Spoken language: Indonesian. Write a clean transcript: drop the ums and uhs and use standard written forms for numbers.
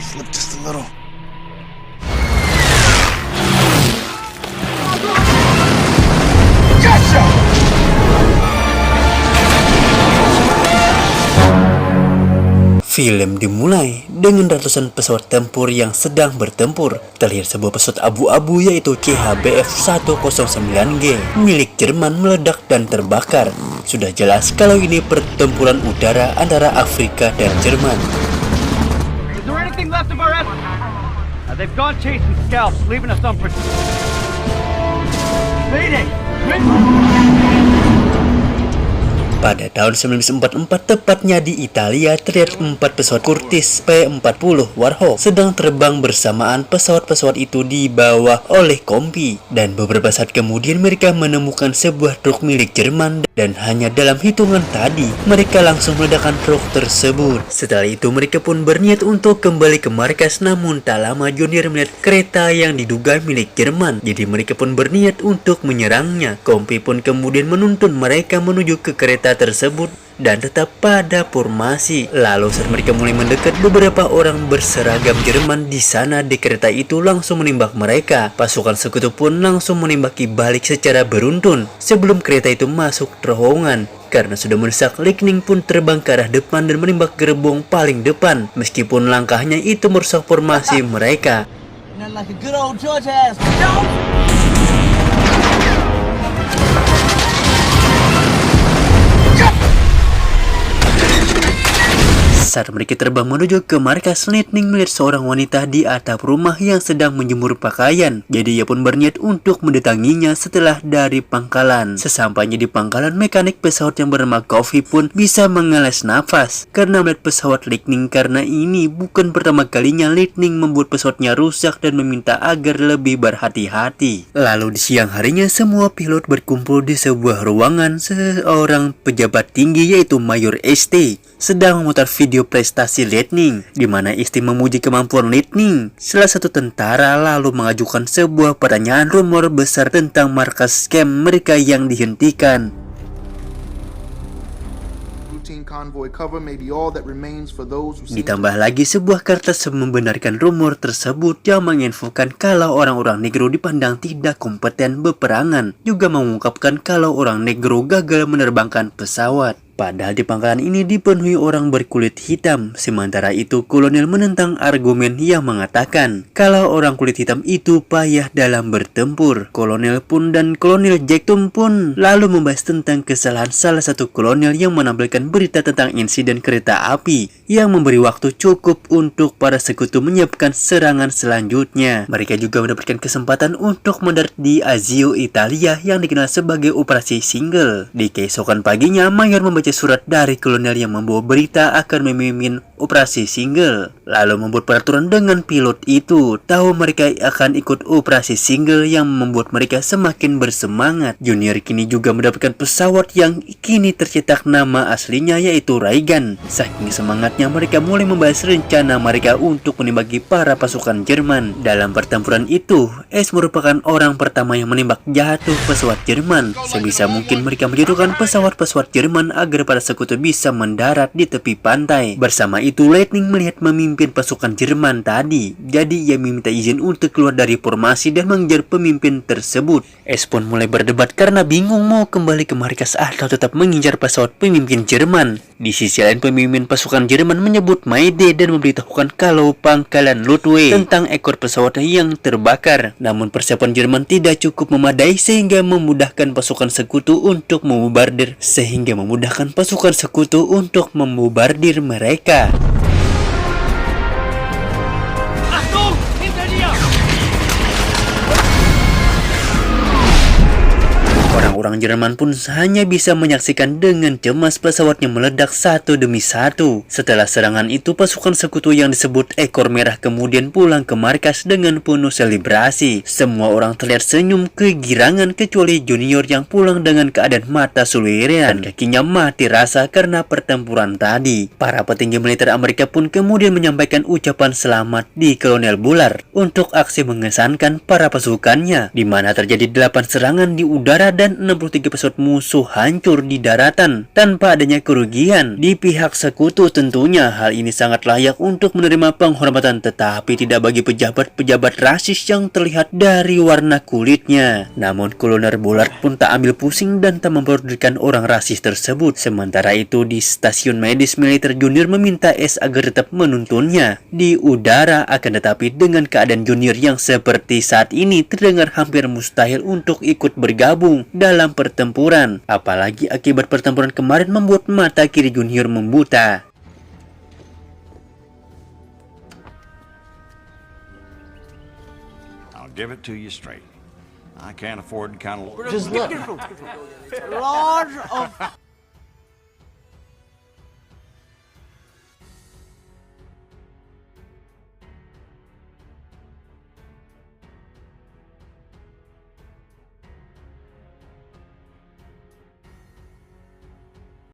Slip just a little. Gotcha! Film dimulai dengan ratusan pesawat tempur yang sedang bertempur. Terlihat sebuah pesawat abu-abu yaitu CHBF-109G milik Jerman meledak dan terbakar. Sudah jelas kalau ini pertempuran udara antara Afrika dan Jerman. Is there anything left of our effort? They've gone chasing scalps, leaving us unprotected. Leading! Pada tahun 1944, tepatnya di Italia, terlihat 4 pesawat Curtiss P-40 Warhawk sedang terbang bersamaan. Pesawat-pesawat itu dibawa oleh kompi, dan beberapa saat kemudian mereka menemukan sebuah truk milik Jerman, dan hanya dalam hitungan tadi, mereka langsung meledakkan truk tersebut. Setelah itu, mereka pun berniat untuk kembali ke markas, namun tak lama Junior melihat kereta yang diduga milik Jerman, jadi mereka pun berniat untuk menyerangnya. Kompi pun kemudian menuntun mereka menuju ke kereta tersebut dan tetap pada formasi. Lalu saat mereka mulai mendekat, beberapa orang berseragam Jerman di sana di kereta itu langsung menembak mereka. Pasukan sekutu pun langsung menembaki balik secara beruntun sebelum kereta itu masuk terowongan. Karena sudah mendesak, Lightning pun terbang ke arah depan dan menembak gerbong paling depan. Meskipun langkahnya itu merusak formasi mereka. Saat mereka terbang menuju ke markas, Lightning melihat seorang wanita di atap rumah yang sedang menjemur pakaian. Jadi ia pun berniat untuk mendatanginya setelah dari pangkalan. Sesampainya di pangkalan, mekanik pesawat yang bernama Coffee pun bisa mengelas nafas karena melihat pesawat Lightning. Karena ini bukan pertama kalinya Lightning membuat pesawatnya rusak dan meminta agar lebih berhati-hati. Lalu di siang harinya, semua pilot berkumpul di sebuah ruangan. Seorang pejabat tinggi yaitu Mayor ST sedang memutar video prestasi Lightning, di mana ST memuji kemampuan Lightning. Salah satu tentara lalu mengajukan sebuah pertanyaan rumor besar tentang markas scam mereka yang dihentikan. Ditambah lagi sebuah kertas membenarkan rumor tersebut yang menginfokan kalau orang-orang negro dipandang tidak kompeten beperangan, juga mengungkapkan kalau orang negro gagal menerbangkan pesawat. Padahal di pangkalan ini dipenuhi orang berkulit hitam. Sementara itu, kolonel menentang argumen yang mengatakan kalau orang kulit hitam itu payah dalam bertempur. Kolonel Jackton pun lalu membahas tentang kesalahan salah satu kolonel yang menampilkan berita tentang insiden kereta api yang memberi waktu cukup untuk para sekutu menyiapkan serangan selanjutnya. Mereka juga mendapatkan kesempatan untuk mendarat di Azio, Italia yang dikenal sebagai Operasi Single. Di keesokan paginya, Mayor membaca surat dari kolonel yang membawa berita akan memimpin Operasi Single, lalu membuat peraturan dengan pilot itu. Tahu mereka akan ikut Operasi Single yang membuat mereka semakin bersemangat. Junior kini juga mendapatkan pesawat yang kini tercetak nama aslinya yaitu Reagan. Saking semangatnya, mereka mulai membahas rencana mereka untuk menembaki para pasukan Jerman. Dalam pertempuran itu, S merupakan orang pertama yang menembak jatuh pesawat Jerman. Sebisa mungkin mereka menjatuhkan pesawat-pesawat Jerman agar para sekutu bisa mendarat di tepi pantai. Bersama itu, Lightning melihat memimpin pasukan Jerman tadi. Jadi ia meminta izin untuk keluar dari formasi dan mengejar pemimpin tersebut. S pun mulai berdebat karena bingung mau kembali ke markas atau tetap mengincar pesawat pemimpin Jerman. Di sisi lain, pemimpin pasukan Jerman menyebut Mayday dan memberitahukan kalau pangkalan Lutwe tentang ekor pesawat yang terbakar. Namun persiapan Jerman tidak cukup memadai sehingga memudahkan pasukan sekutu untuk membardir mereka. Orang-orang Jerman pun hanya bisa menyaksikan dengan cemas pesawatnya meledak satu demi satu. Setelah serangan itu, pasukan sekutu yang disebut Ekor Merah kemudian pulang ke markas dengan penuh selebrasi. Semua orang terlihat senyum kegirangan kecuali Junior yang pulang dengan keadaan mata suliran dan kakinya mati rasa karena pertempuran tadi. Para petinggi militer Amerika pun kemudian menyampaikan ucapan selamat di Kolonel Bullard untuk aksi mengesankan para pasukannya, di mana terjadi 8 serangan di udara dan 63 pesawat musuh hancur di daratan tanpa adanya kerugian di pihak sekutu. Tentunya hal ini sangat layak untuk menerima penghormatan, tetapi tidak bagi pejabat-pejabat rasis yang terlihat dari warna kulitnya. Namun Kolonel Bullard pun tak ambil pusing dan tak memperdulikan orang rasis tersebut. Sementara itu di stasiun medis militer, Junior meminta S agar tetap menuntunnya di udara. Akan tetapi dengan keadaan Junior yang seperti saat ini, terdengar hampir mustahil untuk ikut bergabung dalam pertempuran. Apalagi akibat pertempuran kemarin membuat mata kiri Junior membuta. I'll give it to you straight. I can't afford to kind of... Just look. Lord of